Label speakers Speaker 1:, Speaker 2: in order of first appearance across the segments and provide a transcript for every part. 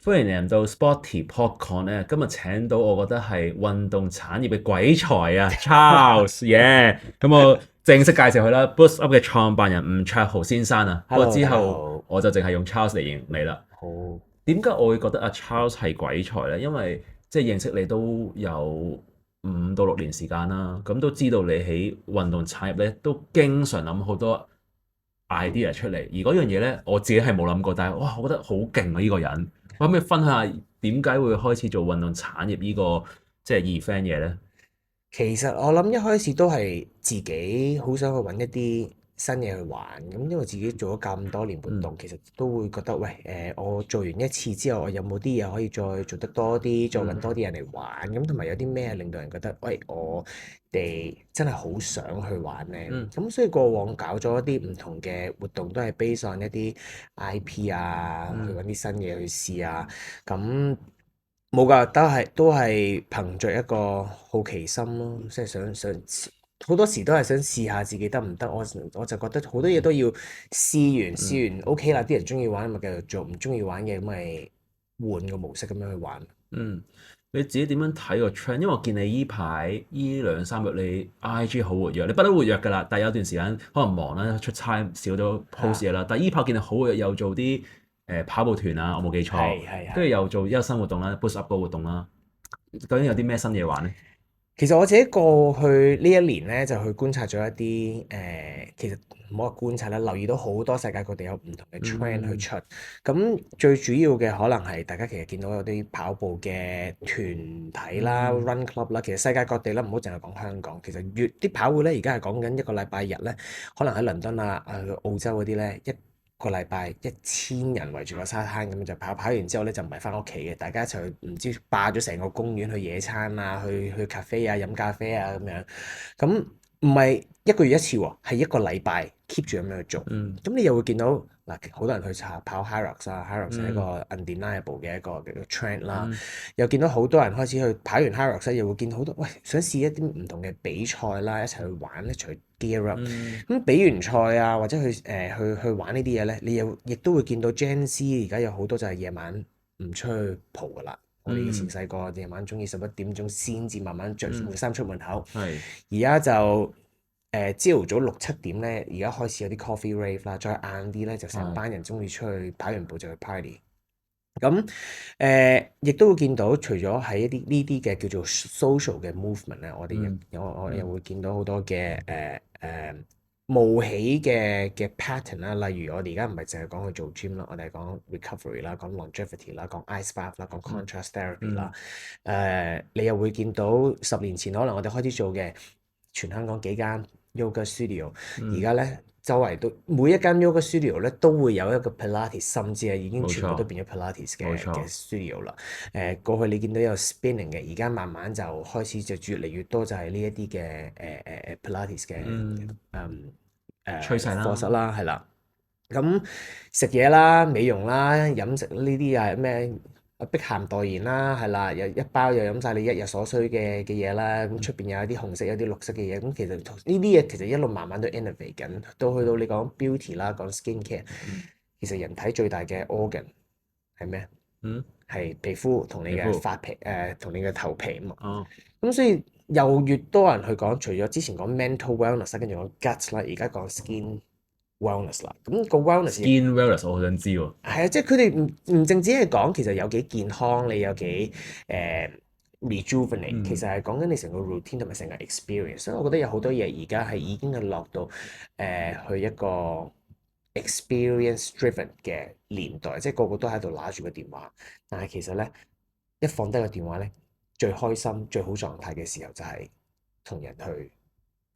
Speaker 1: 歡迎嚟到 Sporty Popcorn 咧，今日請到我覺得係運動產業嘅鬼才啊，Charles，耶！咁我正式介紹佢啦，Boost Up 嘅創辦人吳卓豪先生啊。不過
Speaker 2: Hello，大家
Speaker 1: 之後
Speaker 2: 好。
Speaker 1: 我就淨係用 Charles 嚟形容你啦。
Speaker 2: 好。
Speaker 1: 點解我會覺得阿 Charles 係鬼才呢？因為即係認識你都有5到6年時間啦，咁都知道你喺運動產業咧都經常諗好多 idea 出嚟，而嗰樣嘢咧我自己係冇諗過，但係哇，我覺得好勁啊！呢個人，可唔可以分享下點解會開始做運動產業呢個即係 event 嘢呢？
Speaker 2: 其實我諗一開始都係自己好想去揾一啲新嘢去玩，咁因為自己做咗咁多年活
Speaker 1: 嗯
Speaker 2: 動，其實都會覺得喂，我做完一次之後，我有冇啲嘢可以再做得多啲，再揾
Speaker 1: 嗯
Speaker 2: 多啲人嚟玩，咁同埋有啲咩令到人覺得喂，我哋真係好想去玩呢？
Speaker 1: 嗯
Speaker 2: 咁所以過往搞咗一啲唔同嘅活動，都係 base on 一啲 IP 啊，去
Speaker 1: 嗯
Speaker 2: 揾啲新嘢去試啊，咁。冇㗎，都係憑着一個好奇心咯，即係想好多時都係想試下自己得唔得。我就覺得好多嘢都要
Speaker 1: 嗯
Speaker 2: 試完 OK 啦，啲人中意玩咪繼續做，唔中意玩嘅咁咪換個模式咁樣去玩。
Speaker 1: 嗯，你自己點樣睇個 trend？因為我見你依排依2、3日你 IG 好活躍，你不嬲活躍㗎啦。但係有段時間可能忙啦，出差少咗 post
Speaker 2: 嚇，
Speaker 1: 嘢啦。但係依排見你好活躍，又做啲跑步團啊，我冇記錯，跟住
Speaker 2: 係係係。
Speaker 1: 又做一個新活動啦，Boost Up 個活動啦。究竟有啲咩新嘢玩呢？
Speaker 2: 其實我自己過去呢一年咧，就去觀察咗一啲其實唔好話觀察啦，留意到好多世界各地有唔同嘅 trend 去
Speaker 1: 嗯
Speaker 2: 出。咁最主要嘅可能係大家其實見到有啲跑步嘅團體啦、
Speaker 1: 嗯
Speaker 2: run club 啦，其實世界各地啦，唔好淨係講香港，其實越啲跑會咧，而家係講緊一個禮拜日咧，可能喺倫敦啊、澳洲嗰啲咧，一個禮拜1000人圍住個沙灘咁就跑，跑完之後咧就唔係翻屋企嘅，大家一齊去唔知霸咗成個公園去野餐啊，去咖啡啊飲咖啡啊咁樣，咁唔係一個月一次喎，係一個禮拜 keep 住咁樣去做，
Speaker 1: 嗯
Speaker 2: 咁你又會見到嗱，好多人去查跑 Hyrox 啊，Hyrox 係一
Speaker 1: 嗯
Speaker 2: 個 undeniable 嘅一個 trend 啦，
Speaker 1: 嗯
Speaker 2: 又見到好多人開始去跑完 Hyrox 又會見到好多喂想試一啲唔同嘅比賽啦，一齊去玩，一齊去 gear up。
Speaker 1: 嗯
Speaker 2: 咁比完賽啊，或者去玩呢啲嘢咧，你又亦都會見到 Gen Z 而家有好多就係夜晚唔出去蒲噶啦。我哋以前
Speaker 1: 嗯
Speaker 2: 細個夜晚中意11點鐘先至慢慢着
Speaker 1: 嗯，
Speaker 2: 換衫出門口，
Speaker 1: 係
Speaker 2: 而家就朝頭早6、7點咧，而家開始有啲 coffee rave 啦，再晏啲咧就成
Speaker 1: 係
Speaker 2: 班人中意出去跑完步就去 party。咁亦都會見到，除咗喺一啲呢啲嘅叫做 social 嘅 movement 咧，我哋
Speaker 1: 嗯
Speaker 2: 我又
Speaker 1: 嗯
Speaker 2: 會見到好多嘅冒起嘅 pattern 啦，例如我哋而家唔係淨係講去做 gym 啦，我哋係講 recovery 啦，講 longevity 啦，講 ice bath 啦，講
Speaker 1: 嗯
Speaker 2: contrast therapy 啦。
Speaker 1: 嗯
Speaker 2: 你又會見到10年前可能我哋開始做嘅全香港幾間 yoga studio，而
Speaker 1: 嗯，
Speaker 2: 家咧周圍都每一間 yoga studio 咧都會有一個 Pilates，甚至係已經全部都
Speaker 1: 冇錯
Speaker 2: 變咗 Pilates 嘅
Speaker 1: 冇錯，studio
Speaker 2: 啦。過去你見到有 spinning 嘅，而家慢慢就開始就越嚟越多就係呢一啲嘅Pilates 嘅
Speaker 1: 嗯趨勢
Speaker 2: 課室
Speaker 1: 啦。
Speaker 2: 啦，係啦。咁食嘢啦、美容啦、飲食呢啲又係咩？碧咸代言啦，係啦，有一包又飲晒你一日所需嘅嘢啦。咁出邊有一啲紅色、有啲綠色嘅嘢。咁其實呢啲嘢其實一路慢慢都 innovate 緊，到去到你講 beauty 啦，講 skin care，
Speaker 1: 嗯
Speaker 2: 其實人體最大嘅 organ 係咩？
Speaker 1: 嗯，
Speaker 2: 係皮膚同你嘅
Speaker 1: 皮膚
Speaker 2: 髮皮同你嘅頭皮啊嘛。
Speaker 1: 哦。
Speaker 2: 咁所以又越多人去講，除咗之前講 mental wellness，跟住講 guts 啦，而家講 skin wellness 啦。咁個 wellness 亦
Speaker 1: Skin wellness 我好想知喎。
Speaker 2: 係啊，即係佢哋唔淨止係講其實有幾健康，你有幾rejuvenate，其
Speaker 1: 嗯
Speaker 2: 實係講緊你成個 routine 同埋成個 experience。所以我覺得有好多嘢而家係已經係落到去一個 experience driven 嘅年代，即係個個都喺度拿住個電話，但係其實咧一放低個電話咧，最開心最好狀態嘅時候就係同人去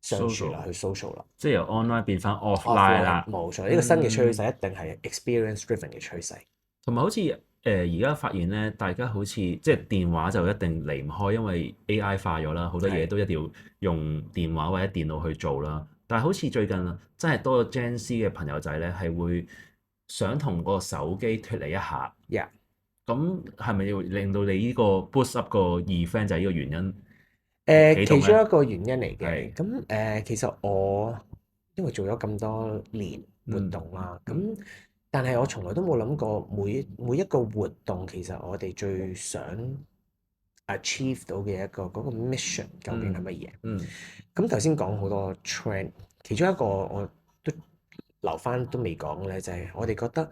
Speaker 2: 相處啦，，social 去 social 啦。
Speaker 1: 即係由 online 變翻 offline
Speaker 2: offline
Speaker 1: 啦。
Speaker 2: 冇錯，呢個新嘅趨
Speaker 1: 嗯，
Speaker 2: 勢一定係 experience driven 嘅趨勢。
Speaker 1: 同埋好似而家發現咧，大家好似即係電話就一定離唔開，因為 AI 化咗啦，好多嘢
Speaker 2: 係。
Speaker 1: 都一定要用電話或者電腦去做啦。但係好似最近啊，真係多咗 Gen Z 嘅朋友仔咧，係會想同個手機脫離一下。
Speaker 2: Yeah。
Speaker 1: 咁係咪要令到你呢個 boost up 個 event 就係呢個原因起動咧？
Speaker 2: 其中一個原因嚟嘅，
Speaker 1: 係
Speaker 2: 咁其實我因為做咗咁多年活
Speaker 1: 嗯
Speaker 2: 動啦，咁
Speaker 1: 嗯
Speaker 2: 但係我從來都冇諗過每一個活動，其實我哋最想 achieve 到嘅嗰個 mission 究竟係乜嘢？
Speaker 1: 嗯
Speaker 2: 咁頭先講好多 trend，其中一個我都留翻都未講咧，就係我哋覺得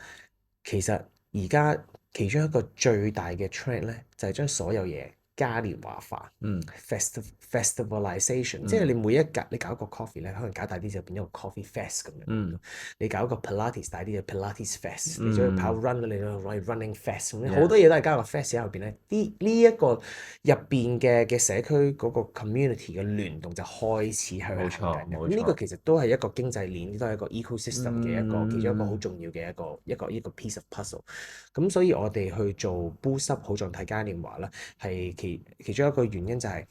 Speaker 2: 其實而家其中一個最大嘅 trend 咧，就係將所有嘢嘉年華化
Speaker 1: 嗯
Speaker 2: ，festivalization，即係
Speaker 1: 嗯
Speaker 2: 你每一格你搞一個 coffee 咧，可能搞大啲就變咗個 coffee fest 咁樣。
Speaker 1: 嗯
Speaker 2: 你搞一個 Pilates 大啲就 Pilates fest，你再去跑
Speaker 1: 嗯
Speaker 2: run 你就可以 running fest，咁好
Speaker 1: yeah
Speaker 2: 多嘢都係加個 fest 喺後邊咧。呢一個入邊嘅社區嗰個 community 嘅聯動就開始去
Speaker 1: 冇
Speaker 2: 行緊嘅。
Speaker 1: 錯冇錯，
Speaker 2: 咁呢個其實都係一個經濟鏈，都係一個 ecosystem 嘅其中一個好
Speaker 1: 嗯
Speaker 2: 重要嘅一個 piece of puzzle。咁所以我哋去做 boost up 好狀態嘉年華啦，係其中一個原因就係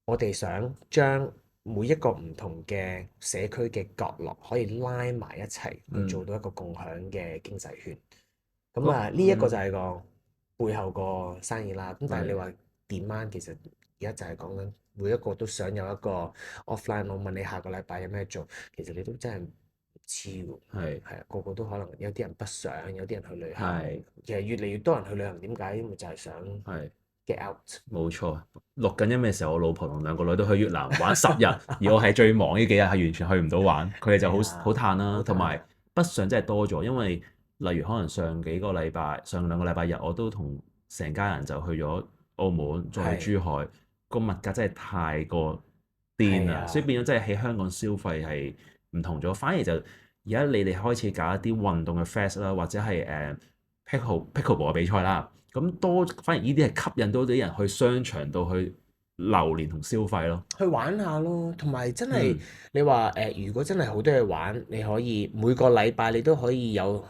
Speaker 2: 我哋想將每一個唔同嘅社區嘅角落可以拉埋一齊，去做
Speaker 1: 嗯
Speaker 2: 到一個共享嘅經濟圈。咁
Speaker 1: 好
Speaker 2: 啊，呢一個就係個背後個生意啦。咁但係你
Speaker 1: 係
Speaker 2: 話 demand 其實而家就係講緊每一個都想有一個 offline。我問你下個禮拜有咩做，其實你都真係唔知喎。
Speaker 1: 係
Speaker 2: 係啊，個個都可能有啲人不想，有啲人去旅行。
Speaker 1: 係
Speaker 2: 其實越嚟越多人去旅行，點解？因為就係想
Speaker 1: 係。
Speaker 2: get out。
Speaker 1: 冇錯，錄緊音嘅時候，我老婆同兩個女都去越南玩10日，而我係最忙呢幾日係完全去唔到玩，佢哋就好
Speaker 2: 係啊
Speaker 1: 好嘆啦，
Speaker 2: 好嘆
Speaker 1: 同埋北上真係多咗，因為例如可能上兩個禮拜日，我都同成家人就去咗澳門，再去珠海，個物價真係太過癲啦，
Speaker 2: 係啊
Speaker 1: 所以變咗真係喺香港消費係唔同咗，反而就而家你哋開始搞一啲運動嘅 fest 啦，或者係pickleball 嘅比賽啦。咁多反而呢啲係吸引到啲人去商場度去流連同消費咯。
Speaker 2: 去玩下咯，同埋真係
Speaker 1: 嗯
Speaker 2: 你話如果真係好多嘢玩，你可以每個禮拜你都可以有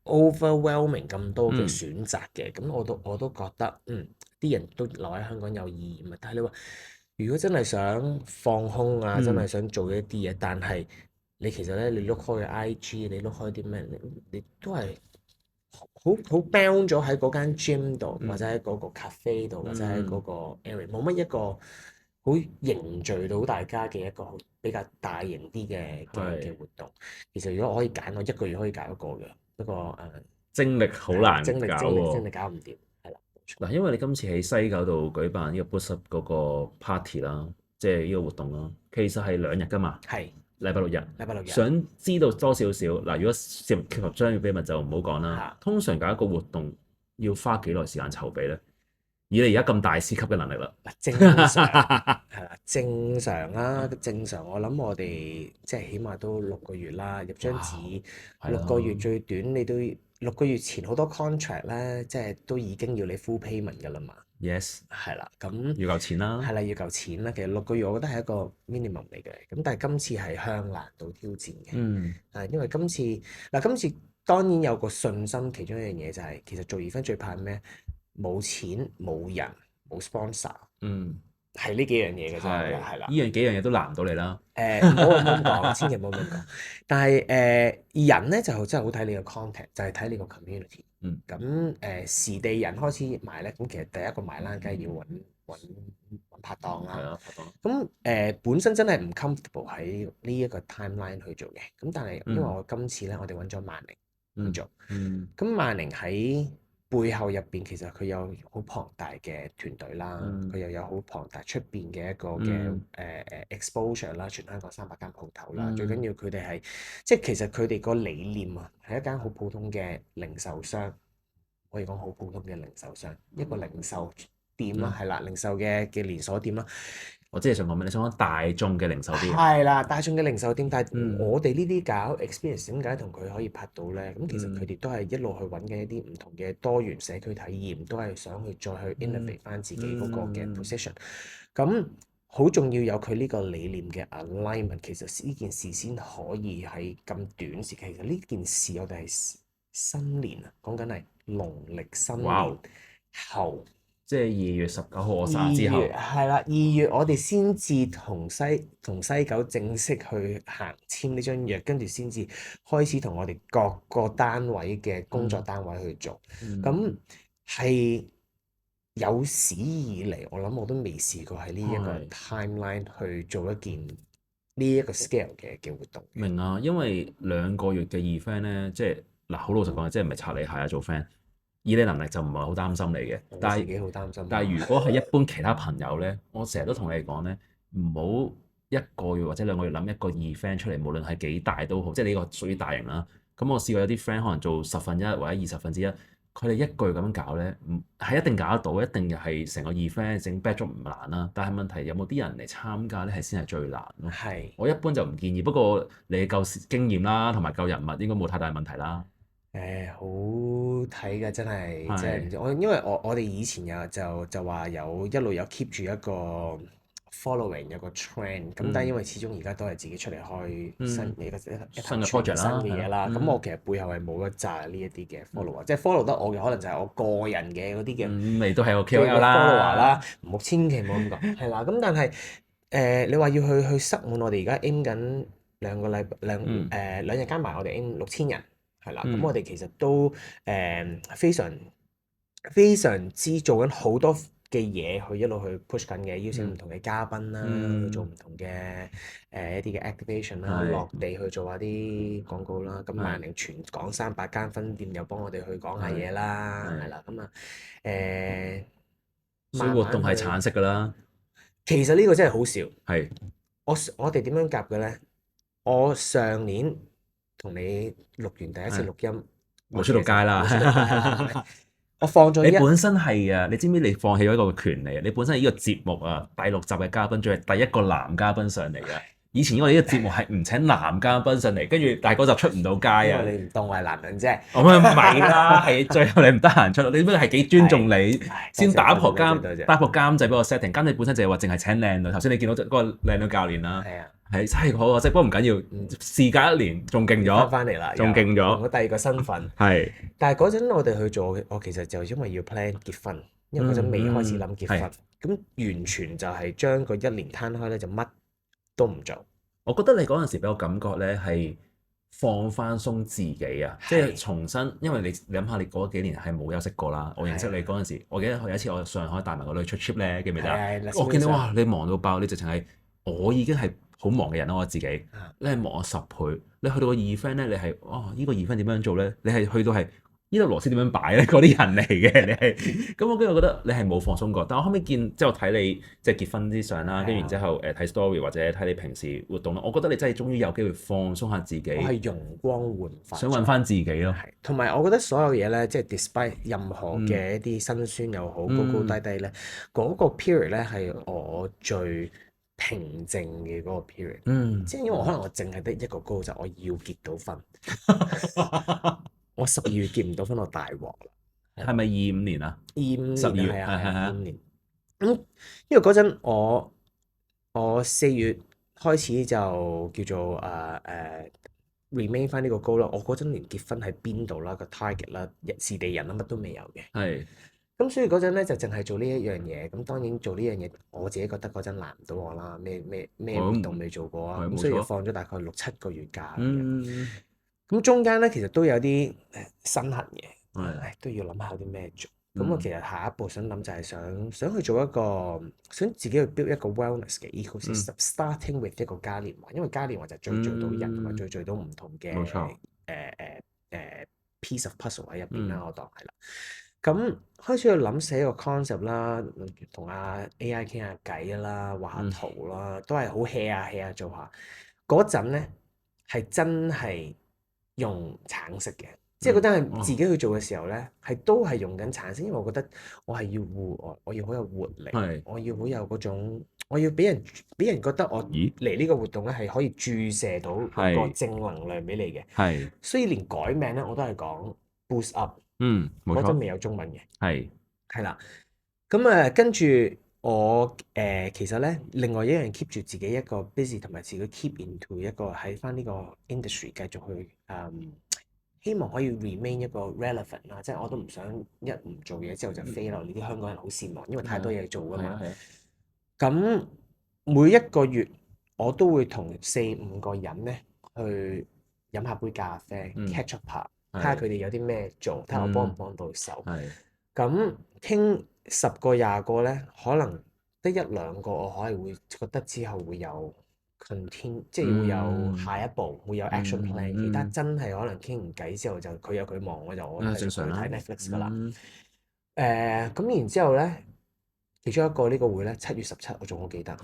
Speaker 2: overwhelming 咁多嘅
Speaker 1: 嗯
Speaker 2: 選擇嘅。咁我都覺得啲人都留喺香港有意義嘛。但係你話如果真係想放空啊，真係
Speaker 1: 嗯
Speaker 2: 想做一啲嘢，但係你其實咧，你碌開嘅 IG，你碌開啲咩，你都係好 bound 咗喺嗰間 gym 度，
Speaker 1: 嗯
Speaker 2: 或者喺嗰個 cafe 度，或者喺嗰
Speaker 1: 嗯
Speaker 2: 個 area，冇乜一個好凝聚到大家嘅一個比較大型啲嘅
Speaker 1: 係
Speaker 2: 活動。其實如果我可以揀，我一個月可以搞一個嘅，不過
Speaker 1: 精力好難
Speaker 2: 精力
Speaker 1: 搞
Speaker 2: 精力
Speaker 1: 喎。
Speaker 2: 搞唔掂，係啦，冇錯。
Speaker 1: 嗱，因為你今次喺西九度舉辦呢個 Boost Up 嗰個 party 啦，即係呢個活動啦，其實係2日㗎嘛，
Speaker 2: 係
Speaker 1: 禮拜六日。
Speaker 2: 禮拜六日
Speaker 1: 想知道多少少嗱，如果涉及商業秘密就唔好講啦
Speaker 2: 嚇。
Speaker 1: 通常搞一個活動要花幾耐時間籌備咧？以你而家咁大師級嘅能力啦，
Speaker 2: 嗱，正常係啦，正常啦，正常我諗我哋即係起碼都6個月啦，入張紙
Speaker 1: 係
Speaker 2: 六個月
Speaker 1: 咯，
Speaker 2: 最短你都6個月前好多 contract 咧，即係都已經要你 full payment 㗎啦嘛，
Speaker 1: yes，
Speaker 2: 係啦，咁
Speaker 1: 要夠錢啦
Speaker 2: 係，啦，要夠錢啦。其實6個月我覺得係一個 minimum 嚟嘅，咁但係今次係向難度挑戰嘅，
Speaker 1: 嗯
Speaker 2: 因為今次當然有個信心，其中一樣嘢就係其實做 event 最怕咩？冇錢、冇人、冇 sponsor，
Speaker 1: 嗯，
Speaker 2: 係呢幾樣嘢嘅啫，
Speaker 1: 係，
Speaker 2: 係啦。
Speaker 1: 呢幾樣嘢都難唔到你啦，
Speaker 2: 唔好咁講，千祈唔好咁講。但係人咧就真係好睇你個 contact，就係睇你個 community。
Speaker 1: 嗯
Speaker 2: 咁時地人開始埋咧，咁其實第一個埋啦，梗係要揾拍檔啦。
Speaker 1: 係啊，拍檔，
Speaker 2: 咁本身真係唔 comfortable 喺呢一個 timeline 去做嘅。咁但係因為我今次咧，我哋揾咗萬寧去做。
Speaker 1: 嗯
Speaker 2: 咁萬寧喺背後入邊，其實佢有好龐大嘅團隊啦，佢又有好龐大出邊嘅一個嘅exposure 啦，全香港300間鋪頭啦。最緊要佢哋係即係其實佢哋個理念啊，係一間好普通嘅零售商，可以講好普通嘅零售商，一個零售店啦，係啦，零售嘅連鎖店啦。
Speaker 1: 我即係想講咩？你想講大眾嘅零售店？
Speaker 2: 係啦，大眾嘅零售店，但係
Speaker 1: 嗯
Speaker 2: 我哋呢啲搞 experience 點解同佢可以拍到咧？咁其實
Speaker 1: 嗯
Speaker 2: 佢哋都係一路去揾緊一啲唔同嘅多元社區體驗，都係想去再去 innovate 翻自己嗰個嘅 position。咁好重要有佢呢個理念嘅 alignment，其實呢件事先可以喺咁短時期。其實呢件事我哋係新年啊，講緊係農曆新
Speaker 1: 哇
Speaker 2: 年後。
Speaker 1: 即係2月19號我生日之後，
Speaker 2: 係啦，2月我哋先至同西九正式去行簽呢張約，跟住先至開始同我哋各個單位嘅工作單位去做。咁係有史以嚟，我諗我都未試過喺呢一個
Speaker 1: 係
Speaker 2: timeline 去做一件呢一個 scale 嘅活動嘅。
Speaker 1: 明啊，因為2個月嘅 event 咧，即係嗱，好老實講，即係唔係擦你鞋啊做 friend，以你能力就唔係好擔心你嘅。
Speaker 2: 我自己好擔心。
Speaker 1: 但係如果係一般其他朋友咧，我成日都同你講咧，唔好一個月或者2個月諗一個 event 出嚟，無論係幾大都好，即係呢個屬於大型啦。咁我試過有啲 friend 可能做1/10或者1/20，佢哋一個月咁樣搞咧，係一定搞得到，一定係成個 event 整 backdrop 唔難啦。但係問題有冇啲人嚟參加咧，係先係最難咯。
Speaker 2: 係
Speaker 1: 我一般就唔建議，不過你夠經驗啦，同埋夠人脈，應該冇太大問題啦。
Speaker 2: 好睇嘅真係，即係唔
Speaker 1: 係，
Speaker 2: 知因為我哋以前就話一路有 keep 住一個 following 有個 trend，咁但係因為始終而家都係自己出嚟開新
Speaker 1: 嗯，
Speaker 2: 一個
Speaker 1: 新嘅 project
Speaker 2: 全新
Speaker 1: 啦，係咯，
Speaker 2: 嘅嘢啦，咁我其實背後係冇一紮呢一啲嘅 follower，即係 follow 得我嘅可能就係我個人嘅嗰啲嘅
Speaker 1: 你都係個
Speaker 2: 嘅
Speaker 1: KOL
Speaker 2: follower 啦，
Speaker 1: 啦，
Speaker 2: 千祈唔好咁講，係啦，咁但係你話要去塞滿我哋而家 aim 緊兩日加埋我哋 aim 6000人。係啦，咁我哋其實都非常非常之做緊好多嘅嘢，去一路去 push 緊嘅，邀請唔同嘅嘉賓啦，去做唔同嘅一啲嘅 activation 啦，
Speaker 1: 係
Speaker 2: 落地去做下啲廣告啦。咁萬寧全港300間分店又幫我哋去講下嘢啦，係啦，咁啊
Speaker 1: 所以活動係橙色㗎啦，
Speaker 2: 其實呢個真係好笑。
Speaker 1: 係
Speaker 2: 我哋點樣夾嘅咧？我上年同你錄完第一次錄音，
Speaker 1: 冇出到街啦。
Speaker 2: 我放咗
Speaker 1: 你本身係啊，你知唔知你放棄咗一個權利啊？你本身係呢個節目啊第6集嘅嘉賓，仲係第一個男嘉賓上嚟嘅。以前我哋呢個節目係唔請男嘉賓上嚟，跟住但係嗰集出唔到街啊。
Speaker 2: 因為你唔當我係男人啫。
Speaker 1: 我咪唔係啦，係最後你唔得閒出，你不過係幾尊重你，先打破監製俾我 setting。監製本身就係話淨係請靚女，頭先你見到嗰個靚女教練啦，
Speaker 2: 係啊，
Speaker 1: 係真係好可惜，不過唔緊要，事隔1年仲勁咗，
Speaker 2: 翻嚟啦，
Speaker 1: 仲勁咗，
Speaker 2: 我第2個身份。
Speaker 1: 係。
Speaker 2: 但係嗰陣我哋去做，我其實就因為要 plan 結婚，因為嗰陣未開始諗結婚，咁完全就係將個1年攤開咧，就乜都唔做。
Speaker 1: 我覺得你嗰陣時俾我感覺咧係放翻鬆自己啊，即係重新，因為你諗下，你嗰幾年係冇休息過啦。我認識你嗰陣時，我記得有一次我上海帶埋個女出 trip 咧，記唔記得？我見到哇，你忙到爆，你直情係我已經係好忙嘅人啦，我自己，你係忙我10倍。你去到個 event 咧，你係呢個 event 點樣做咧？你係去到係呢粒螺絲點樣擺咧？嗰啲人嚟嘅，你係咁我跟住覺得你係冇放鬆過。但我後尾見之後睇你即係結婚啲相啦，跟住然之後睇 story 或者睇你平時活動啦，我覺得你真係終於有機會放鬆下自己。
Speaker 2: 我係容光煥發，
Speaker 1: 想揾翻自己咯。
Speaker 2: 係，同埋我覺得所有嘢咧，即係 despite 任何嘅一啲辛酸又好，高高低低咧，嗰個 period 咧係我最平靜嘅嗰個 period。即係因為可能我淨係得一個 goal，就我要結到婚。我12月結唔到婚，我大鑊啦。
Speaker 1: 係咪25年啊
Speaker 2: ？12年係啊，25年。因為嗰陣我4月開始就叫做remain 翻呢個 goal 啦。我嗰陣連結婚喺邊度啦，個 target 啦，時地人啦，乜都未有嘅。
Speaker 1: 係。
Speaker 2: 咁所以嗰陣咧就淨係做呢一樣嘢。咁當然做呢樣嘢，我自己覺得嗰陣難唔到我啦。咩活動未做過啊？咁所以放咗大概6-7個月假。咁中間咧其實都有啲身痕嘅，都要諗下有啲咩做。咁我其實下一步想諗就係想去做一個，想自己去 build 一個 wellness 嘅 ecosystem，starting with 一個嘉年華，因為嘉年華就最聚到人同埋最聚到唔同嘅piece of puzzle 喺入邊啦，我當係啦。咁開始去諗寫個 concept 啦，同阿 AI 傾下偈啦，畫下圖啦，都係好 hea 下做下。嗰陣咧係真係用橙色嘅。即係嗰陣係自己去做嘅時候咧，都係用緊橙色，因為我覺得我係要戶外，我要好有活力，我要好有嗰種，我要俾人覺得我嚟呢個活動咧係可以注射到個正能量俾你嘅。係，所以連改名咧我都係講 boost up。
Speaker 1: 冇錯。
Speaker 2: 嗰陣未有中文嘅。係啦。咁跟住我其實咧，另外一樣 keep 住自己一個 busy 同埋自己 keep into 一個喺翻呢個 industry 繼續去希望可以 remain 一個 relevant 啦，即係我都唔想一唔做嘢之後就飛落。呢啲香港人好羨慕，因為太多嘢做㗎嘛。咁每一個月我都會同4-5個人咧去飲下杯咖啡，catch up 下，睇下佢哋有啲咩做，睇下我幫唔幫到手。咁傾10個20個咧，可能得1-2個我可以會覺得之後會有 continue，即係會有下一步，會有 action plan。其他
Speaker 1: 嗯
Speaker 2: 真係可能傾完偈之後就佢有佢忙，我繼
Speaker 1: 正常啦。
Speaker 2: 續去睇 Netflix 㗎啦。
Speaker 1: 嗯
Speaker 2: 咁然之後咧，其中一個呢個會咧7月17，我仲好記得，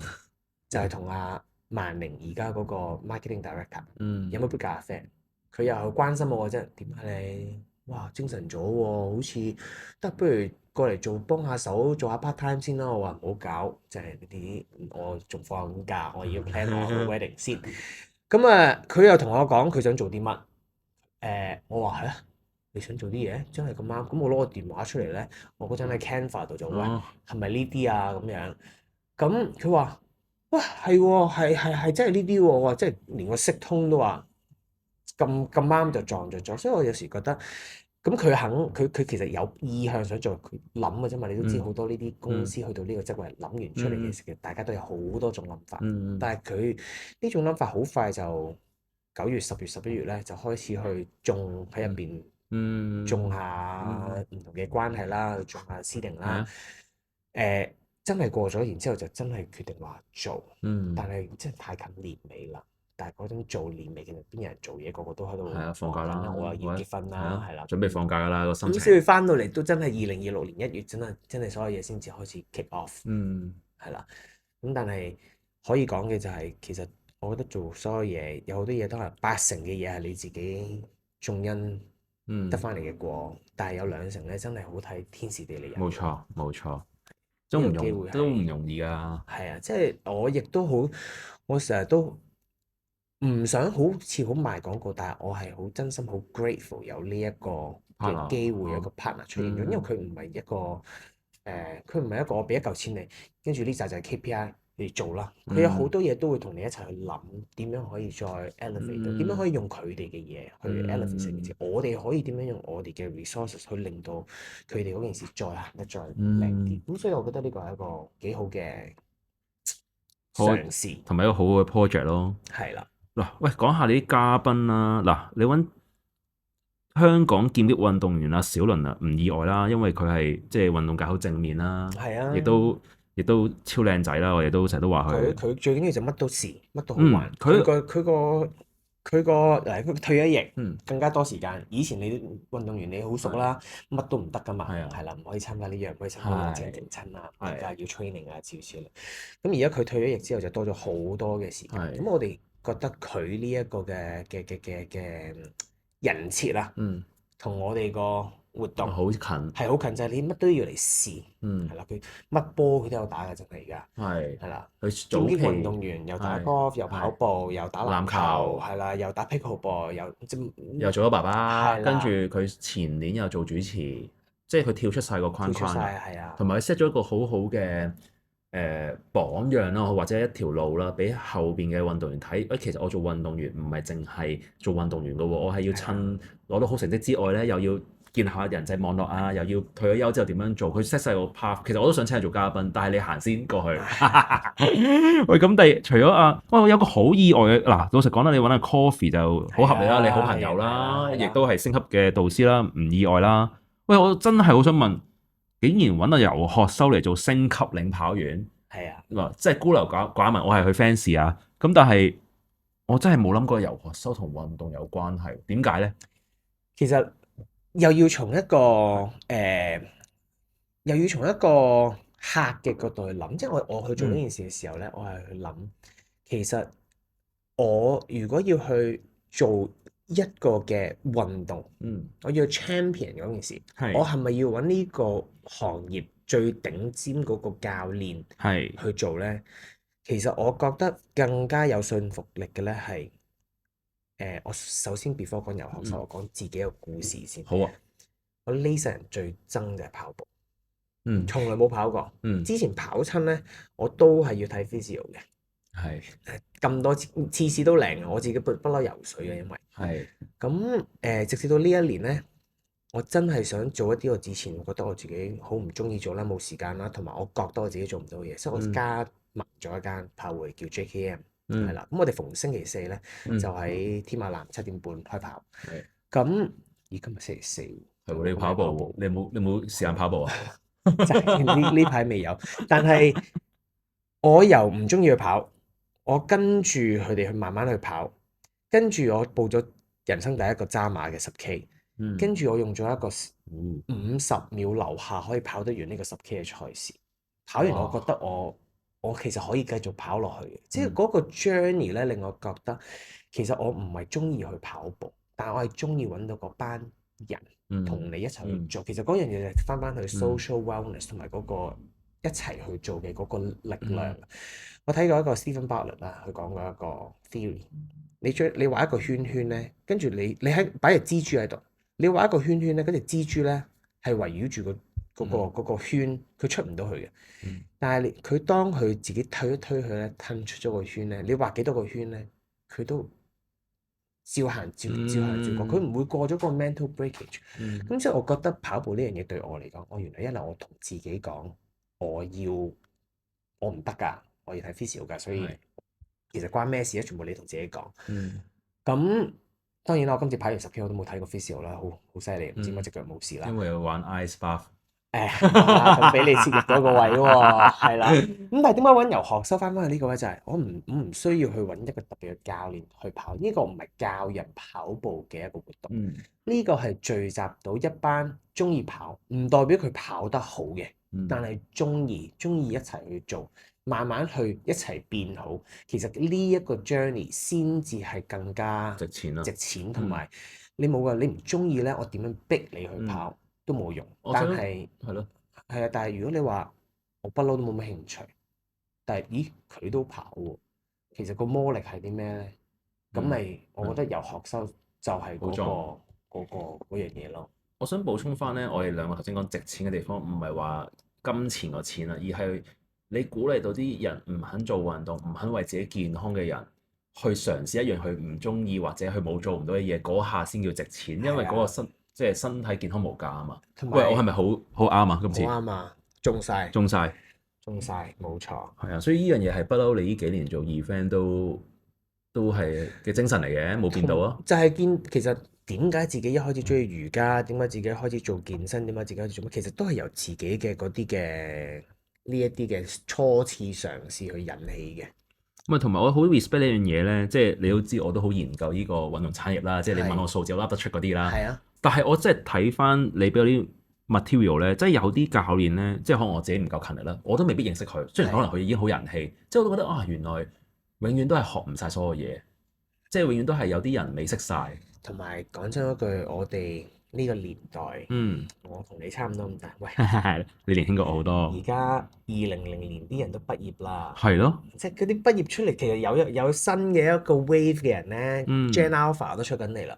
Speaker 2: 就係同阿萬寧而家嗰個 marketing director
Speaker 1: 嗯
Speaker 2: 飲咗杯咖啡，佢又關心我啫，點啊你？哇，精神咗喎，好似得不如過嚟幫下手做下 part time 先啦。我話唔好搞，就係嗰啲我仲放緊假，我要 plan 我個 wedding 先。咁啊，佢又同我講佢想做啲乜？我話係啊，你想做啲嘢，真係咁啱。咁我攞個電話出嚟咧，我嗰陣喺 Canva 度就喂，
Speaker 1: 哦
Speaker 2: 係咪呢啲啊咁樣？咁佢話：哇，係喎，係真係呢啲喎。我話即係連個色通都話咁啱就撞着咗，所以我有時覺得咁佢其實有意向想做，佢諗嘅啫嘛。你都知好多呢啲公司去到呢個職位諗完出嚟嘅時候，大家都有好多種諗法。但係佢呢種諗法好快就9月、10月、11月咧就開始去種喺入邊，種下唔同嘅關係啦，種下私定啦。真係過咗，然之後就真係決定話做。但係真係太近年尾啦。但係嗰種做年尾，其實邊有人做嘢，個個都喺度
Speaker 1: 係啊，放假啦，
Speaker 2: 我又要結婚啦，係啦，
Speaker 1: 準備放假㗎啦個心情。
Speaker 2: 咁先會翻到嚟都真係2026年1月，真係所有嘢先至開始 kick off。係啦。咁但係可以講嘅就係，其實我覺得做所有嘢有好多嘢都係80%嘅嘢係你自己種因得翻嚟嘅果，但係有20%咧真係好睇天時地利人。
Speaker 1: 冇錯，都唔容易㗎。
Speaker 2: 係啊，即係我亦都好，我成日都唔想好似好賣廣告，但係我係好真心好 grateful 有呢一個嘅機會，有一個 partner 出現咗，因為佢唔係一個佢唔係一個我俾一嚿錢你，跟住呢就係 KPI 你做啦。佢有好多嘢都會同你一齊去諗點樣可以再 elevate 到，點樣可以用佢哋嘅嘢去 elevate 成件事。我哋可以點樣用我哋嘅 resources 去令到佢哋嗰件事再行得再靚啲。咁所以我覺得呢個係一個幾好嘅嘗試，
Speaker 1: 同埋一個好好嘅 project 咯。
Speaker 2: 係啦。
Speaker 1: 嗱，喂，講下你啲嘉賓啦。嗱，你揾香港劍擊運動員阿小倫啊，唔意外啦，因為佢係即係運動界好正面啦，
Speaker 2: 係啊，亦
Speaker 1: 都超靚仔啦。我哋都成日都話
Speaker 2: 佢最緊要就乜都試，乜都好玩。佢退咗役，更加多時間。以前你運動員你好熟啦，乜都唔得噶嘛，係啦，唔可以參加呢樣，唔可以參加嗰樣，淨係整親啊，更加要 training 啊，諸如此類。咁而家佢退咗役之後，就多咗好多嘅時間。咁我哋覺得佢呢一個嘅人設啊，同我哋個活動
Speaker 1: 好近，
Speaker 2: 係好近，就係你乜都要嚟試，係啦，佢乜波佢都有打嘅，真係而家係啦。佢劍擊運動員又打 golf，又跑步，又打籃球，係啦，又打 pickleball，
Speaker 1: 又做咗爸爸，跟住佢前年又做主持，即係佢跳出晒個框框，同埋佢 set 咗一個好好嘅榜樣啦，或者一條路啦，俾後邊嘅運動員睇。其實我做運動員唔係淨係做運動員嘅喎，我係要趁攞到好成績之外咧，又要建立下人際網絡啊，又要退咗休之後點樣做。佢 set 晒個 path，其實我都想請佢做嘉賓，但係你行先過去。喂，咁除咗我有個好意外嘅嗱，老實講啦，你揾阿 Coffee 就好合理啦，你好朋友啦，亦都係升級嘅導師啦，唔意外啦。喂，我真係好想問。竟然揾到游學修嚟做升級領跑員，
Speaker 2: 係啊，
Speaker 1: 嗱，即係孤陋寡聞，我係佢 fans 啊。咁但係我真係冇諗過游學修同運動有關係，點解咧？
Speaker 2: 其實又要從一個客嘅角度去諗，即係我去做呢件事嘅時候咧，我係去諗，其實我如果要去做一個嘅運動，我要 champion 嗰件事，我係咪要揾呢個行業最頂尖嗰個教練去做咧？其實我覺得更加有說服力嘅咧係，我首先 before 講游學修，我講自己嘅故事先。好啊，我呢世人最憎就係跑步，從來冇跑過。之前跑親咧，我都係要睇 physio 嘅。係咁多次都靈，我自己不嬲游水嘅，因為係咁直至到呢一年咧，我真係想做一啲我之前覺得我自己好唔中意做啦，冇時間啦，同埋我覺得我自己做唔到嘢，所以我加盟咗一間跑會叫 JKM，係啦。咁我哋逢星期四咧就喺天馬南7點半開跑。咁今日星期四，係喎，你要跑步，你冇時間跑步啊？呢排未有，但係我由唔中意去跑。我跟住佢哋去慢慢去跑，跟住我報咗人生第一個渣馬嘅10K，跟住我用咗一個50秒樓下可以跑得完呢個10K 嘅賽事。跑完我覺得我其實可以繼續跑落去嘅，即係嗰個 journey 咧令我覺得其實我唔係中意去跑步，但係我係中意揾到嗰班人同你一齊去做。其實嗰樣嘢就翻去 social wellness 同埋嗰個一齊去做嘅嗰個力量。我睇過一個 Stephen Bartlett 啦，佢講過一個 theory。你畫一個圈圈咧，跟住你喺擺隻蜘蛛喺度，你畫一個圈圈咧，嗰隻蜘蛛咧係圍繞住嗰個圈，佢出唔到去嘅。但係佢當佢自己推一推佢咧，褪出咗個圈咧，你畫幾多個圈咧，佢都照行照過，佢唔會過咗個 mental breakage。咁所以我覺得跑步呢樣嘢對我嚟講，我原來一嚟我同自己講，我唔得㗎，我要睇 physio 㗎，所以其實關咩事咧？全部你同自己講。咁當然啦，我今次跑完10K我都冇睇過 physio 啦，好犀利，唔知乜隻腳冇事啦。
Speaker 1: 因為有玩 ice bath。
Speaker 2: 咁俾你切入咗個位喎，係啦。咁但係點解揾遊學收翻去呢個位就係我唔需要去揾一個特別嘅教練去跑，呢個唔係教人跑步嘅一個活動。呢個係聚集到一班中意跑，唔代表佢跑得好嘅，但係中意一齊去做，慢慢去一齊變好。其實呢一個 journey 先至係更加
Speaker 1: 值錢啦，
Speaker 2: 值錢同埋你冇㗎，你唔中意咧，我點樣逼你去跑？都冇用，但係
Speaker 1: 係咯，
Speaker 2: 係啊！但係如果你話我不嬲都冇乜興趣，但係咦佢都跑喎，其實個魔力係啲咩咧？咁咪我覺得由學收就係嗰樣嘢咯。
Speaker 1: 我想補充翻咧，我哋兩個頭先講值錢嘅地方，唔係話金錢個錢啊，而係你鼓勵到啲人唔肯做運動，唔肯為自己健康嘅人去嘗試一樣佢唔中意或者佢冇做唔到嘅嘢，嗰下先叫值錢，因為嗰個即係身體健康無價啊嘛。喂，我係咪好啱啊？今次
Speaker 2: 好啱啊，中晒，冇錯。
Speaker 1: 係啊，所以呢樣嘢係不嬲，你呢幾年做 event 都係嘅精神嚟嘅，冇變到啊。
Speaker 2: 就係其實點解自己一開始中意瑜伽，點解自己開始做健身，點解自己開始做乜？其實都係由自己嘅嗰啲嘅呢一啲嘅初次嘗試去引起嘅。
Speaker 1: 咁啊，同埋我好 respect 呢樣嘢咧，即係你都知我都好研究呢個運動產業啦，即係你問我數字我噏得出嗰啲啦。
Speaker 2: 係啊。
Speaker 1: 但係我真係睇翻你俾我啲 material 咧，即係有啲教練咧，即係可能我自己唔夠勤力啦，我都未必認識佢。雖然可能佢已經好人氣，即係我都覺得啊，原來永遠都係學唔晒所有嘢，即係永遠都係有啲人未識晒。
Speaker 2: 同埋講真嗰句，我哋呢個年代，我同你差唔多咁大。喂，
Speaker 1: 你年輕過我好多。
Speaker 2: 而家2000年啲人都畢業啦。
Speaker 1: 係咯。
Speaker 2: 即係嗰啲畢業出嚟，其實有新嘅一個 wave 嘅人咧，Gen Alpha 都出緊嚟啦。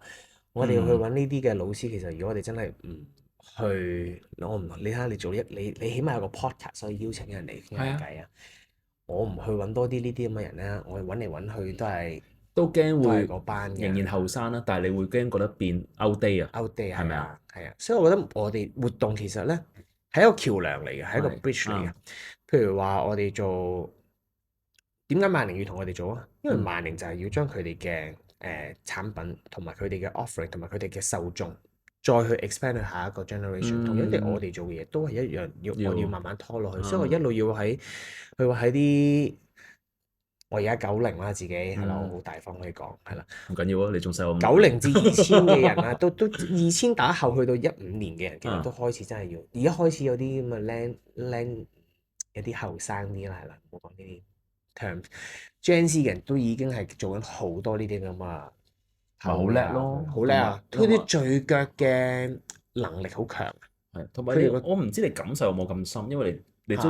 Speaker 2: 我哋要去揾呢啲嘅老師，其實如果我哋真係唔去，你睇下你做你起碼有個 podcast 可以邀請人嚟傾下偈啊。我唔去揾多啲呢啲咁嘅人咧，我揾嚟揾去
Speaker 1: 都驚會
Speaker 2: 嗰班
Speaker 1: 仍然後生啦，但係你會驚覺得變 outdate 啊
Speaker 2: ，outdate
Speaker 1: 係咪啊？
Speaker 2: 係啊，所以我覺得我哋活動其實咧係一個橋梁嚟嘅，係一個 bridge 嚟嘅。譬如話我哋做點解萬寧要同我哋做啊？因為萬寧就係要將佢哋嘅產品同埋佢哋嘅 offering 同埋佢哋嘅受眾，再去 expand 去下一個 generation。同樣地，我哋做嘅嘢都係一樣，我要慢慢拖落去。所以我一路要喺啲，我而家90啦，自己係啦，我好大方可以講係啦。
Speaker 1: 唔緊要啊，你仲細我
Speaker 2: 90至2000嘅人啦，都2000打後去到15年嘅人，其實都開始真係要。而家開始有啲咁嘅靚有啲後生啲啦，係啦，唔好講呢啲。Gen Z 嘅人都已經係做緊好多呢啲咁啊，
Speaker 1: 好叻咯，
Speaker 2: 好叻啊！推啲聚腳嘅能力好強。
Speaker 1: 係，同埋我唔知你感受有冇咁深，因為你都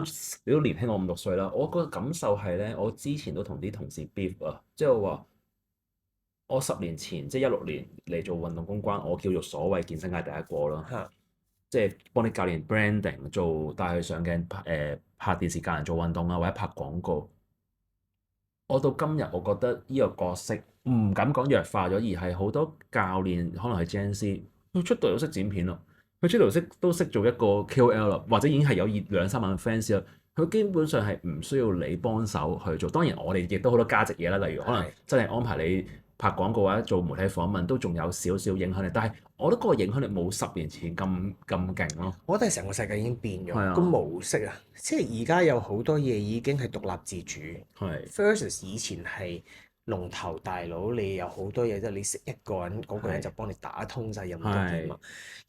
Speaker 1: 年輕我5、6歲啦。我個感受係咧，我之前都同啲同事 beef 啊，即係話我10年前即係16年嚟做運動公關，我叫做所謂健身界第一個啦。即係幫啲教練 branding 做帶佢上鏡拍電視教人做運動啊，或者拍廣告。我到今日，我覺得呢個角色唔敢講弱化咗，而係好多教練可能係 Gen Z，佢出道都識剪片咯，佢出道都識做一個 KOL 啦，或者已經係有2、3萬 fans 啦。佢基本上係唔需要你幫手去做。當然我哋亦都好多價值嘢啦，例如可能真係安排你拍廣告或者做媒體訪問都仲有少少影響力，但係我覺得嗰個影響力冇10年前咁勁咯。
Speaker 2: 我覺得係成個世界已經變咗
Speaker 1: 係啊
Speaker 2: 個模式啊，即係而家有好多嘢已經係獨立自主
Speaker 1: 係
Speaker 2: ，versus 以前係龍頭大佬，你有好多嘢即係你識一個人，嗰個人就幫你打通晒任督二脈。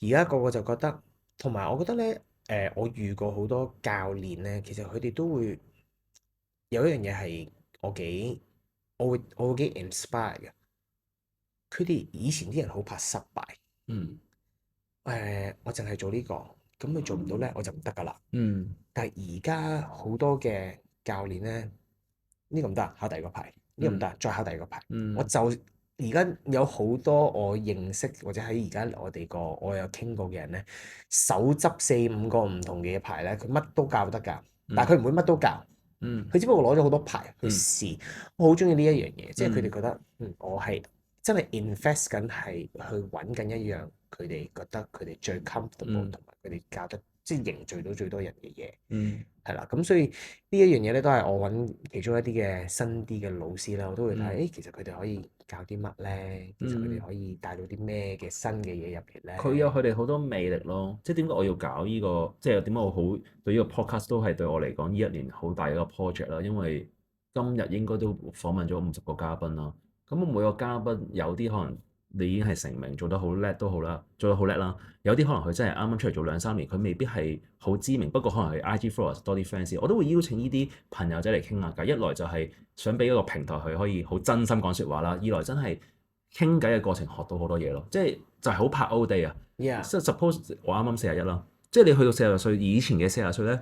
Speaker 2: 而家個個就覺得，同埋我覺得咧，我遇過好多教練咧，其實佢哋都會有一樣嘢係我會幾 inspire 嘅。佢哋以前啲人好怕失敗。
Speaker 1: 嗯
Speaker 2: 我淨係做呢個，咁佢做唔到咧，我就唔得噶啦。
Speaker 1: 嗯
Speaker 2: 但係而家好多嘅教練咧，呢個唔得，考第二個牌，呢個唔得，再考第二個牌。
Speaker 1: 嗯
Speaker 2: 我就而家有好多我認識或者喺而家我有傾過嘅人咧，手執4-5個唔同嘅牌咧，佢乜都教得㗎，但係佢唔會乜都教，
Speaker 1: 嗯
Speaker 2: 佢只不過攞咗好多牌去試。我好中意呢一樣嘢，即係佢哋
Speaker 1: 嗯
Speaker 2: 覺得，我係真係 invest 緊係去揾緊一樣佢哋覺得佢哋最 comfortable 同埋佢哋教得即係凝聚到最多人嘅嘢。
Speaker 1: 嗯
Speaker 2: 係啦，咁所以呢一樣嘢咧，都係我揾其中一啲嘅新啲嘅老師啦，我都會睇，其實佢哋可以教啲乜咧？其實佢哋可以帶到啲咩嘅新嘅嘢入嚟咧？
Speaker 1: 佢有佢哋好多魅力咯，即係點解我要搞呢個？即係點解我好對呢個 podcast 都係對我嚟講呢一年好大一個 project 啦。因為今日應該都訪問咗50個嘉賓啦。咁我每個嘉賓有啲可能你已經係成名，做得好叻都好啦，做得好叻啦。有啲可能佢真係啱啱出嚟做2-3年，佢未必係好知名，不過可能係 IG followers 多啲 fans。我都會邀請呢啲朋友仔嚟傾下偈。一來就係想俾一個平台佢可以好真心講説話啦，二來真係傾偈嘅過程學到好多嘢咯。即係就係好拍 old day 啊！即係 suppose 我啱啱41啦，即係你去到40歲，以前嘅40歲咧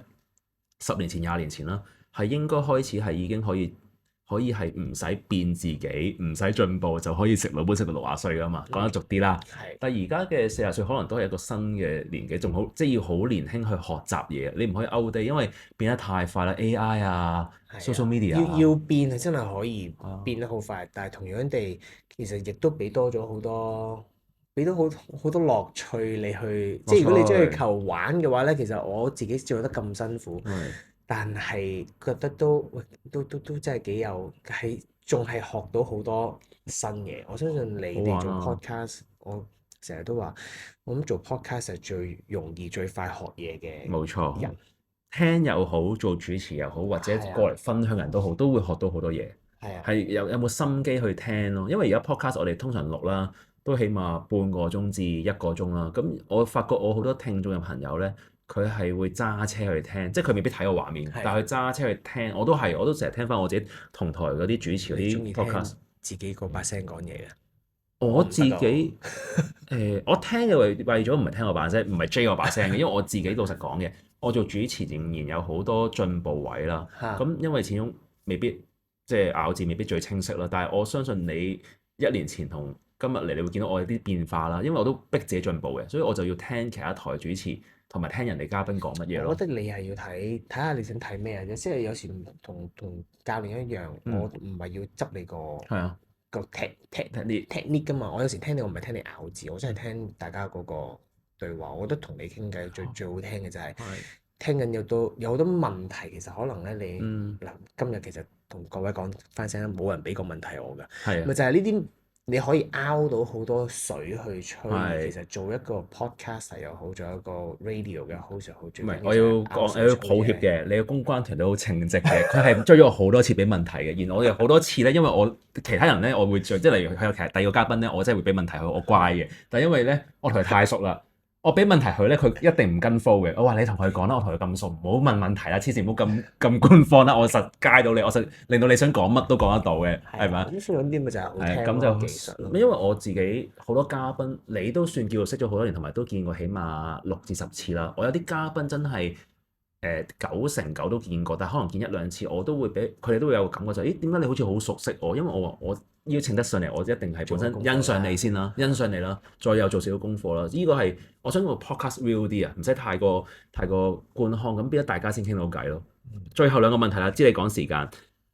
Speaker 1: ，10年前、20年前啦，係應該開始係已經可以係唔使變自己，唔使進步就可以食老本食到60歲噶嘛，講得俗啲啦。
Speaker 2: 係，
Speaker 1: 但係而家嘅40歲可能都係一個新嘅年紀，仲好即係要好年輕去學習嘢，你唔可以 out day，因為變得太快啦。AI 啊，social media 啊
Speaker 2: 要變係真係可以變得好快，但係同樣地，其實亦都俾多咗好多。俾到好多樂趣你去，即係如果你中意求玩嘅話咧，其實我自己做得咁辛苦，但係覺得都真係幾有，仲係學到好多新嘢。我相信你哋做 podcast，我成日都話，我諗做 podcast 係最容易最快學嘢嘅。
Speaker 1: 冇錯，聽又好，做主持又好，或者過嚟分享人都好，都會學到好多嘢。
Speaker 2: 係啊，
Speaker 1: 係有冇心機去聽咯？因為而家 podcast 我哋通常錄啦，都起碼半個鐘至1個鐘啦。咁我發覺我好多聽眾嘅朋友咧，佢係會揸車去聽，即係佢未必睇個畫面，但係佢揸車去聽。我都成日聽翻我自己同台嗰啲主持嗰啲 podcast，
Speaker 2: 自己嗰把聲講嘢嘅。
Speaker 1: 我自己我聽嘅為咗唔係聽我把聲，唔係 J 我把聲嘅，因為我自己老實講嘅，我做主持仍然有好多進步位啦。咁因為始終未必即係咬字未必最清晰啦，但係我相信你1年前同今日嚟，你會見到我有啲變化啦。因為我都逼自己進步嘅，所以我就要聽其他台主持同埋聽人哋嘉賓講乜嘢咯。
Speaker 2: 我覺得你係要睇下你想睇咩啫，即係有時同教練一樣，我唔係要執你個 technique 噶嘛。我有時聽你，我唔係聽你咬字，我真係聽大家嗰個對話。我覺得同你傾偈最好聽嘅就係聽緊有好多問題，其實可能咧你嗱今日其實同各位講翻聲，冇人俾個問題我㗎，咪就係呢啲你可以拗到好多水去吹。其實做一個 podcast 又好，做一個 radio 嘅 host 又好，唔係
Speaker 1: 我要抱歉嘅，你嘅公關團隊好稱職嘅，佢係追咗我好多次俾問題嘅，而我有好多次咧，因為我其他人咧我會即係例如佢有其實第二個嘉賓咧，我真係會俾問題佢，我乖嘅，但係因為咧我同佢太熟啦。我俾問題佢咧，佢一定唔跟 flow 嘅。我話你同佢講啦，我同佢咁熟，唔好問問題啦，黐線唔好咁官方啦，我實街到你，我實令到你想講乜都講得到嘅，係咪？
Speaker 2: 咁所以啲咪就係好聽
Speaker 1: 咁就
Speaker 2: 技術咯。
Speaker 1: 因為我自己好多嘉賓，你都算叫做識咗好多年，同埋都見過起碼6至10次啦。我有啲嘉賓真係9成9都見過，但係可能見1-2次，我都會俾佢哋都會有個感覺就係，咦點解你好似好熟悉我？因為我話我邀請得上嚟，我一定係本身欣賞你先啦，欣賞你啦，再有做少少功課啦。呢個係我想個 podcast real 啲啊，唔使太過官腔，咁變咗大家先傾到偈咯。最後2個問題啦，知你講時間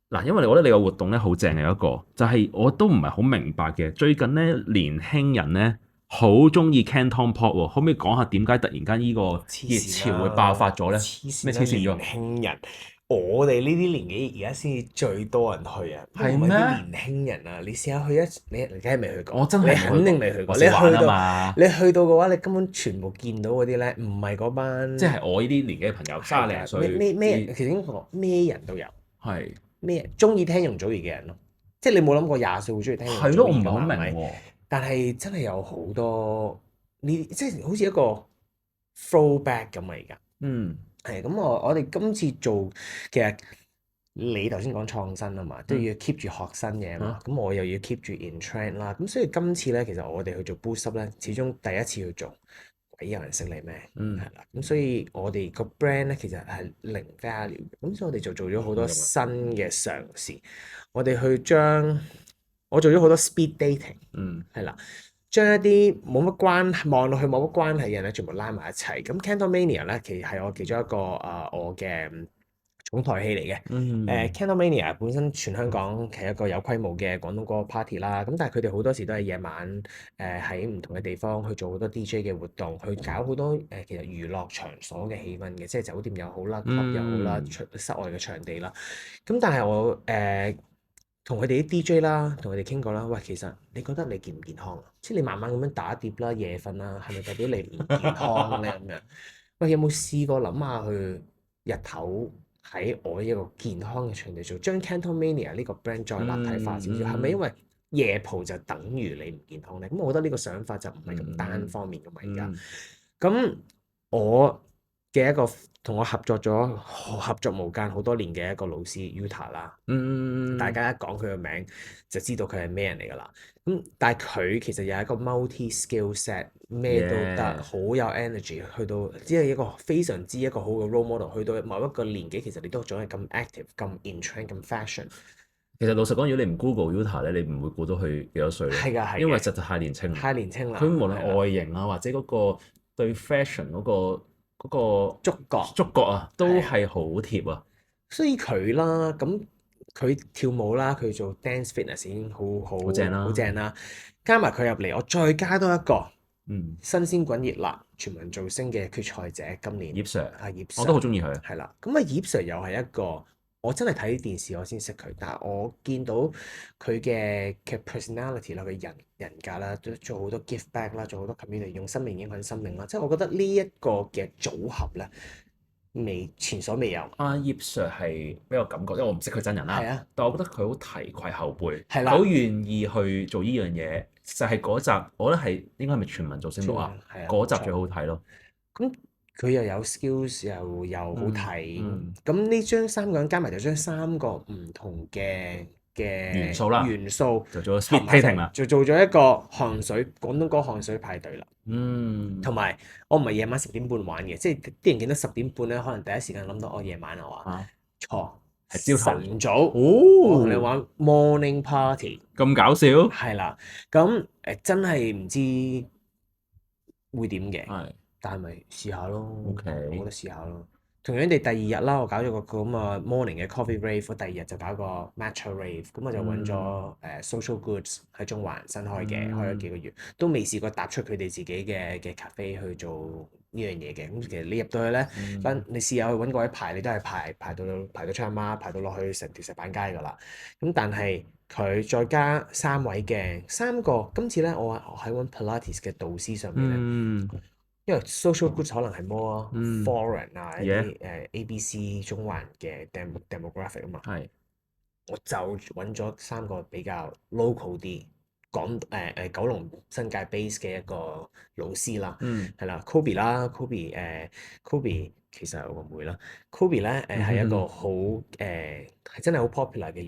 Speaker 1: 嗱，因為我覺得你個活動咧好正嘅一個，就係我都唔係好明白嘅。最近咧年輕人咧好中意 Canton Pop 喎，可唔可以講下點解突然間呢個熱潮會爆發咗咧？
Speaker 2: 咩
Speaker 1: 黐線咗？
Speaker 2: 年輕人我哋呢啲年紀而家先至最多人去啊，都唔
Speaker 1: 係咩？
Speaker 2: 係啲年輕人啊！你試下去你梗係未去過，
Speaker 1: 我真係
Speaker 2: 你肯定未去過。你去
Speaker 1: 我識玩啊
Speaker 2: 到
Speaker 1: 嘛，
Speaker 2: 你去到嘅話，你根本全部見到嗰啲咧，唔係嗰班
Speaker 1: 即係我呢啲年紀嘅朋友，三廿零歲
Speaker 2: 咩
Speaker 1: 啲
Speaker 2: 其實應該講咩人都有，
Speaker 1: 係
Speaker 2: 咩中意聽容祖兒嘅人咯。即係你冇諗過廿歲會中意聽容
Speaker 1: 係咯，我唔
Speaker 2: 祖兒㗎嘛？
Speaker 1: 係好明
Speaker 2: 係咪？
Speaker 1: 喎。
Speaker 2: 但係真係有好多呢，即係好似一個 throwback 咁啊！而家。
Speaker 1: 嗯
Speaker 2: 係咁，我哋今次做其實你頭先講創新啊嘛，都要 keep 住學新嘢嘛。咁我又要 keep 住 in trend 啦。咁所以今次咧，其實我哋去做 boost up 咧，始終第一次去做，鬼有人識你咩？係啦。咁所以我哋個 brand 咧，其實係零 value 嘅。咁所以我哋就做咗好多新嘅嘗試。我哋去將我做咗好多 speed dating，係啦。將一啲冇乜望落去冇乜關係嘅人咧，全部拉埋一齊。咁 Cantomania 咧，其實係我其中一個我嘅重台戲嚟嘅。Cantomania 本身全香港係一個有規模嘅廣東歌 party 啦。咁但係佢哋好多時都係夜晚喺唔同嘅地方去做好多 DJ 嘅活動，去搞好多其實娛樂場所嘅氣氛嘅，即係酒店又好啦，club 又好啦，室外嘅場地啦。咁但係我同佢哋啲 DJ 啦，同佢哋傾過啦。喂，其實你覺得你健唔健康啊？即係你慢慢咁樣打碟啦、夜瞓啦，係咪代表你唔健康咧？咁樣，喂，有冇試過諗下去日頭喺我一個健康嘅場地做，將 Cantomania 呢個 brand 再立體化少少？係咪因為夜蒲就等於你唔健康咧？咁我覺得呢個想法就唔係咁單方面㗎嘛。而家咁我嘅一個同我合作無間好多年嘅一個老師 Uta 啦，大家一講佢個名就知道佢係咩人嚟㗎啦。咁但係佢其實又係一個 multi skill set，咩都得，好有 energy，去到只係一個非常之一個好嘅 role model。去到某一個年紀，其實你都仲係咁 active、咁 in trend、咁 fashion。
Speaker 1: 其實老實講，如果你唔 Google Yuta 咧，你唔會估到佢幾多歲咯。
Speaker 2: 係㗎，係
Speaker 1: 因為實在太年輕啦。
Speaker 2: 太年輕啦。
Speaker 1: 佢無論外形啊，或者嗰個對 fashion 嗰個觸覺啊，都係好貼啊。
Speaker 2: 所以佢啦，咁佢跳舞啦，佢做 dance fitness 已經好
Speaker 1: 正啦，
Speaker 2: 好正啦。加埋佢入嚟，我再加多一個新鮮滾熱辣全民造星嘅決賽者，今年
Speaker 1: 葉 Sir，
Speaker 2: 葉 Sir
Speaker 1: 我都好中意佢。
Speaker 2: 係啦，咁葉 Sir 又係一個我真係睇電視我先識佢，但係我見到佢嘅 personality 啦，佢人格啦，都做好多 give back 啦，做好多 community，用生命影響生命啦，即係我覺得呢一個嘅組合咧，前所未有。
Speaker 1: 葉 Sir 係俾我感覺，因為我唔識佢真人啦，但我覺得佢好提攜後輩，好願意去做呢樣嘢。就係嗰集，我覺得係應該係咪全民造星6啊？嗰集最好睇咯。
Speaker 2: 咁佢又有 skills 又好睇。咁呢張3個人加埋就將3個唔同嘅元素
Speaker 1: 就做咗 speed dating 啦，
Speaker 2: 就做咗一個廣東歌汗水派對啦。同埋我唔係夜晚10點半玩嘅，即係啲人見到10點半咧，可能第一時間諗到夜晚啊嘛。錯，係晨早。我同你玩 morning party。
Speaker 1: 咁搞笑。
Speaker 2: 係啦，咁真係唔知會點嘅。但係咪試下咯？我覺得試下咯。同樣地，第2日啦，我搞咗個咁啊 morning 嘅 coffee rave，我第2日就搞個 matcha rave，咁我就揾咗social goods 喺中環新開嘅，開咗幾個月，都未試過踏出佢哋自己嘅cafe 去做呢樣嘢嘅。咁其實你入到去咧，你試下去揾個位排，你都係排到出阿媽，排到落去成條石板街㗎啦。咁但係佢再加3位嘅3個，今次咧我喺揾 Pilates 嘅導師上面咧。因為 social goods 可能係 more foreign 啊，一啲ABC 中環嘅 demographic 啊嘛，我就揾咗3個比較 local 啲，九龍新界 base 嘅一個老師啦，係啦 ，Kobe 啦，Kobe 其實有個妹啦 ，Kobe 咧係一個好係真係好 popular 嘅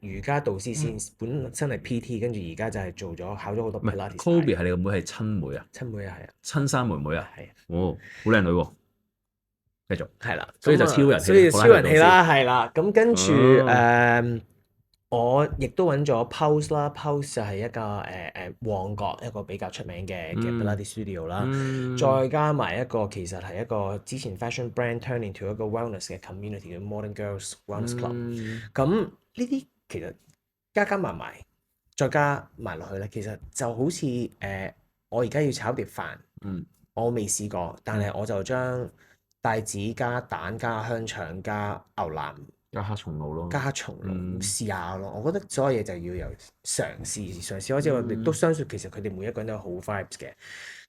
Speaker 2: 瑜伽導師先，本身係 PT， 跟住而家就係考咗好多 Pilates。Kobe
Speaker 1: 係你個妹係親妹啊？
Speaker 2: 親妹啊，係啊，
Speaker 1: 親生妹妹啊，係啊，哦，好靚女喎，繼續
Speaker 2: 係啦，
Speaker 1: 所以就超人氣，
Speaker 2: 所以超人氣啦，係啦，咁跟住我亦都揾咗 Pulse 啦 ，Pulse 就係一個旺角一個比較出名嘅 Pilates studio 啦，再加埋一個其實係一個之前 fashion brand turn into 一個 wellness 嘅 community 嘅 Modern Girls Wellness Club。咁呢啲其實加埋，再加埋落去咧，其實就好似我而家要炒碟飯，我未試過，但係我就將帶子加蛋加香腸加牛腩
Speaker 1: 加黑松露咯，
Speaker 2: 加黑松露，
Speaker 1: 嗯
Speaker 2: 試下咯。我覺得所有嘢就要由嘗試開始，我哋都相信其實佢哋每一個人都有好 vibes 嘅。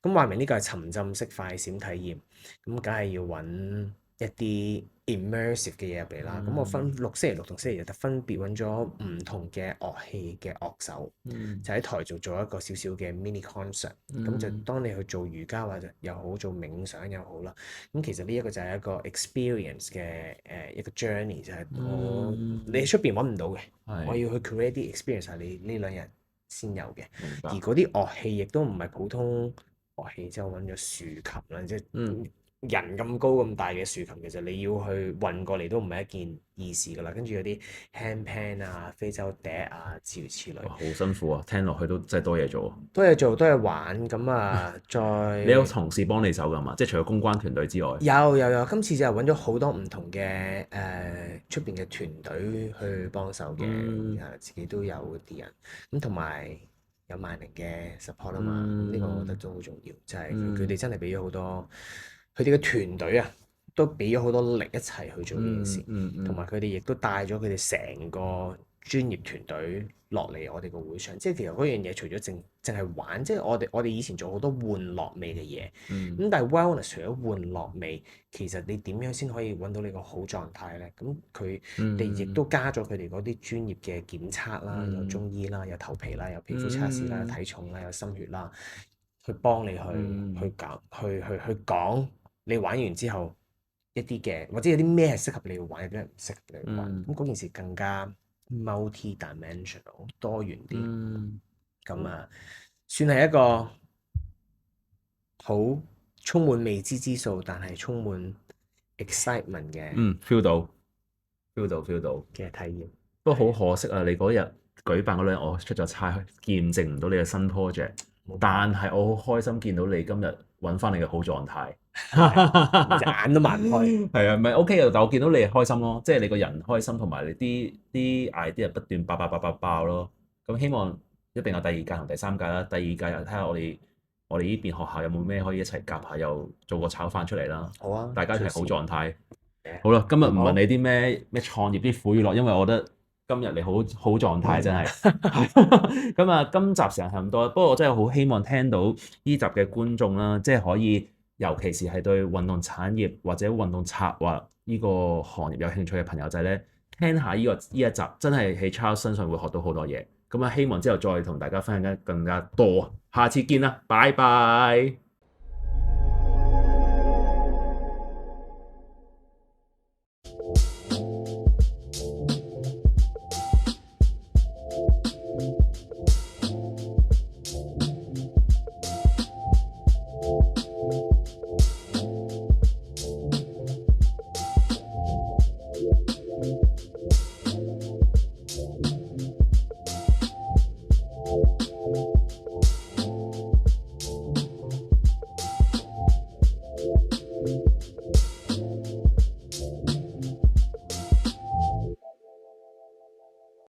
Speaker 2: 咁話明呢個係沉浸式快閃體驗，咁梗係要揾一啲 immersive 嘅嘢入嚟啦。咁我星期六同星期日就分別揾咗唔同嘅樂器嘅樂手，就喺台做一個少少嘅 mini concert。咁就當你去做瑜伽或者又好，做冥想又好啦。咁其實呢一個就係一個 experience 嘅一個 journey，就係你喺出邊揾唔到嘅，我要去 create 啲 experience 係你呢兩日先有嘅。而嗰啲樂器亦都唔係普通樂器，之後揾咗豎琴啦，即係人咁高咁大嘅豎琴，其實你要去運過嚟都唔係一件易事噶啦。跟住有啲 handpan 啊、非洲笛啊，諸如此類。
Speaker 1: 好辛苦啊！聽落去都真係多嘢做啊！
Speaker 2: 多嘢做，多嘢玩咁啊！再
Speaker 1: 你有同事幫你手㗎嘛？即係除咗公關團隊之外，
Speaker 2: 有，今次就揾咗好多唔同嘅出邊嘅團隊去幫手嘅，自己都有啲人咁，同埋有萬寧嘅 support 啊嘛。呢個我覺得都好重要，就係佢哋真係俾咗好多。佢哋嘅團隊啊，都俾咗好多力一齊去做呢件事，同埋佢哋亦都帶咗佢哋成個專業團隊落嚟我哋個會上。即係其實嗰樣嘢除咗淨係玩，即係我哋以前做好多玩樂味嘅嘢，咁但係 wellness 除咗玩樂味，其實你點樣先可以揾到你個好狀態咧？咁佢哋亦都加咗佢哋嗰啲專業嘅檢測啦，有中醫啦，有頭皮啦，有皮膚測試啦，有體重啦，有心血啦，去幫你去講。你玩完之後一啲嘅，或者有啲咩係適合你去玩，有啲唔適合你去玩。咁嗰件事更加 multi-dimensional 多元啲。咁算係一個好充滿未知之數，但係充滿 excitement 嘅
Speaker 1: feel 到
Speaker 2: 嘅體驗。
Speaker 1: 不過好可惜啊！你嗰日舉辦嗰兩日，我出咗差，見證唔到你嘅新 project。但係我好開心見到你今日揾翻你嘅好狀態，
Speaker 2: 眼都擘唔開。
Speaker 1: 係啊，唔係 OK 嘅，但我見到你係開心咯，即係你個人開心，同埋你啲 idea 不斷爆咯。咁希望一定有第二屆同第三屆啦。第二屆又睇下我哋呢邊學校有冇咩可以一齊夾下，又做個炒飯出嚟啦。
Speaker 2: 好啊，
Speaker 1: 大家一齊好狀態。好啦，今日唔問你啲咩創業啲苦與樂，因為我覺得今日你好狀態真係。咁啊，今集時間係咁多，不過我真係好希望聽到呢集嘅觀眾啦，即係可以，尤其是係對運動產業或者運動策劃呢個行業有興趣嘅朋友仔咧，聽下呢一集，真係喺 Charles 身上會學到好多嘢。咁啊，希望之後再同大家分享得更加多。下次見啦，拜拜。